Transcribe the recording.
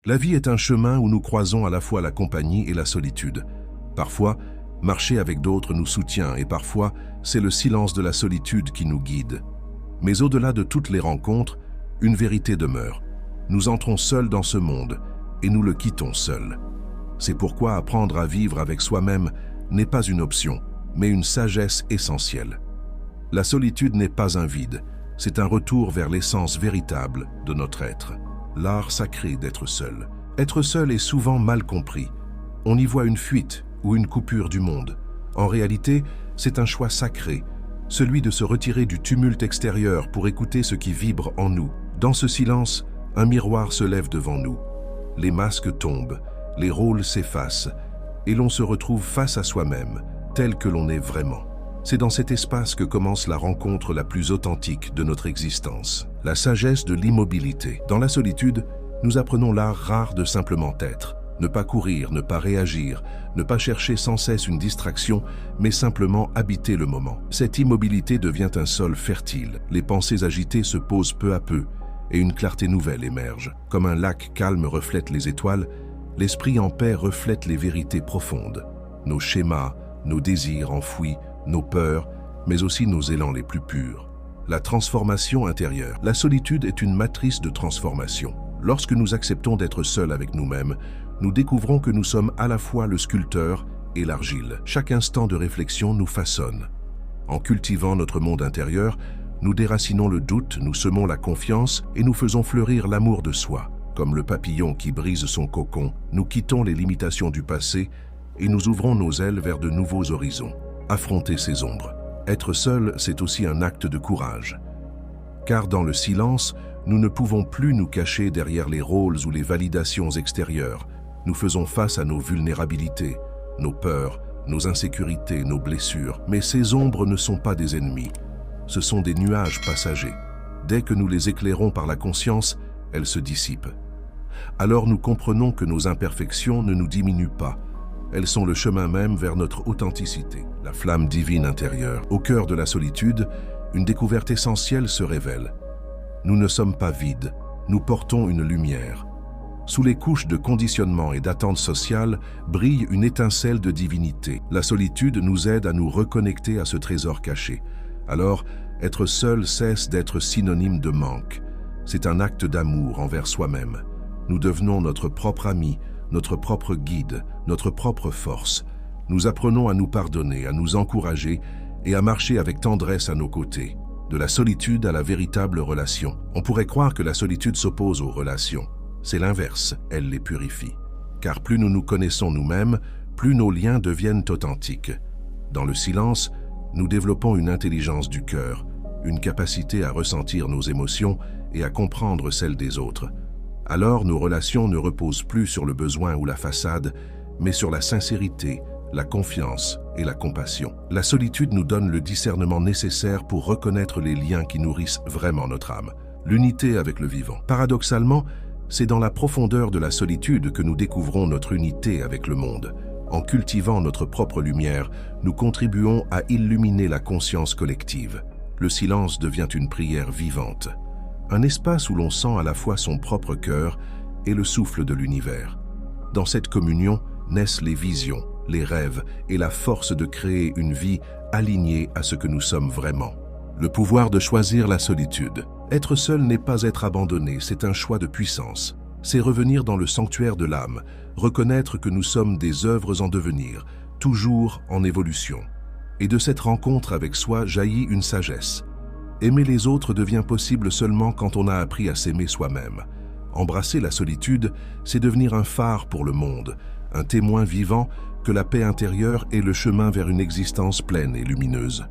La vie est un chemin où nous croisons à la fois la compagnie et la solitude. Parfois, marcher avec d'autres nous soutient et parfois, c'est le silence de la solitude qui nous guide. Mais au-delà de toutes les rencontres, une vérité demeure. Nous entrons seuls dans ce monde et nous le quittons seuls. C'est pourquoi apprendre à vivre avec soi-même n'est pas une option, mais une sagesse essentielle. La solitude n'est pas un vide, c'est un retour vers l'essence véritable de notre être. L'art sacré d'être seul. Être seul est souvent mal compris. On y voit une fuite ou une coupure du monde. En réalité, c'est un choix sacré, celui de se retirer du tumulte extérieur pour écouter ce qui vibre en nous. Dans ce silence, un miroir se lève devant nous. Les masques tombent, les rôles s'effacent, et l'on se retrouve face à soi-même, tel que l'on est vraiment. C'est dans cet espace que commence la rencontre la plus authentique de notre existence. La sagesse de l'immobilité. Dans la solitude, nous apprenons l'art rare de simplement être. Ne pas courir, ne pas réagir, ne pas chercher sans cesse une distraction, mais simplement habiter le moment. Cette immobilité devient un sol fertile. Les pensées agitées se posent peu à peu, et une clarté nouvelle émerge. Comme un lac calme reflète les étoiles, l'esprit en paix reflète les vérités profondes. Nos schémas, nos désirs enfouis, nos peurs, mais aussi nos élans les plus purs. La transformation intérieure. La solitude est une matrice de transformation. Lorsque nous acceptons d'être seuls avec nous-mêmes, nous découvrons que nous sommes à la fois le sculpteur et l'argile. Chaque instant de réflexion nous façonne. En cultivant notre monde intérieur, nous déracinons le doute, nous semons la confiance et nous faisons fleurir l'amour de soi. Comme le papillon qui brise son cocon, nous quittons les limitations du passé et nous ouvrons nos ailes vers de nouveaux horizons. Affronter ses ombres. Être seul, c'est aussi un acte de courage. Car dans le silence, nous ne pouvons plus nous cacher derrière les rôles ou les validations extérieures. Nous faisons face à nos vulnérabilités, nos peurs, nos insécurités, nos blessures. Mais ces ombres ne sont pas des ennemis. Ce sont des nuages passagers. Dès que nous les éclairons par la conscience, elles se dissipent. Alors nous comprenons que nos imperfections ne nous diminuent pas. Elles sont le chemin même vers notre authenticité, la flamme divine intérieure. Au cœur de la solitude, une découverte essentielle se révèle. Nous ne sommes pas vides, nous portons une lumière. Sous les couches de conditionnement et d'attente sociale brille une étincelle de divinité. La solitude nous aide à nous reconnecter à ce trésor caché. Alors, être seul cesse d'être synonyme de manque. C'est un acte d'amour envers soi-même. Nous devenons notre propre ami, notre propre guide, notre propre force. Nous apprenons à nous pardonner, à nous encourager et à marcher avec tendresse à nos côtés. De la solitude à la véritable relation. On pourrait croire que la solitude s'oppose aux relations. C'est l'inverse, elle les purifie. Car plus nous nous connaissons nous-mêmes, plus nos liens deviennent authentiques. Dans le silence, nous développons une intelligence du cœur, une capacité à ressentir nos émotions et à comprendre celles des autres. Alors nos relations ne reposent plus sur le besoin ou la façade, mais sur la sincérité, la confiance et la compassion. La solitude nous donne le discernement nécessaire pour reconnaître les liens qui nourrissent vraiment notre âme. L'unité avec le vivant. Paradoxalement, c'est dans la profondeur de la solitude que nous découvrons notre unité avec le monde. En cultivant notre propre lumière, nous contribuons à illuminer la conscience collective. Le silence devient une prière vivante. Un espace où l'on sent à la fois son propre cœur et le souffle de l'univers. Dans cette communion naissent les visions, les rêves et la force de créer une vie alignée à ce que nous sommes vraiment. Le pouvoir de choisir la solitude. Être seul n'est pas être abandonné, c'est un choix de puissance. C'est revenir dans le sanctuaire de l'âme, reconnaître que nous sommes des œuvres en devenir, toujours en évolution. Et de cette rencontre avec soi jaillit une sagesse. Aimer les autres devient possible seulement quand on a appris à s'aimer soi-même. Embrasser la solitude, c'est devenir un phare pour le monde, un témoin vivant que la paix intérieure est le chemin vers une existence pleine et lumineuse.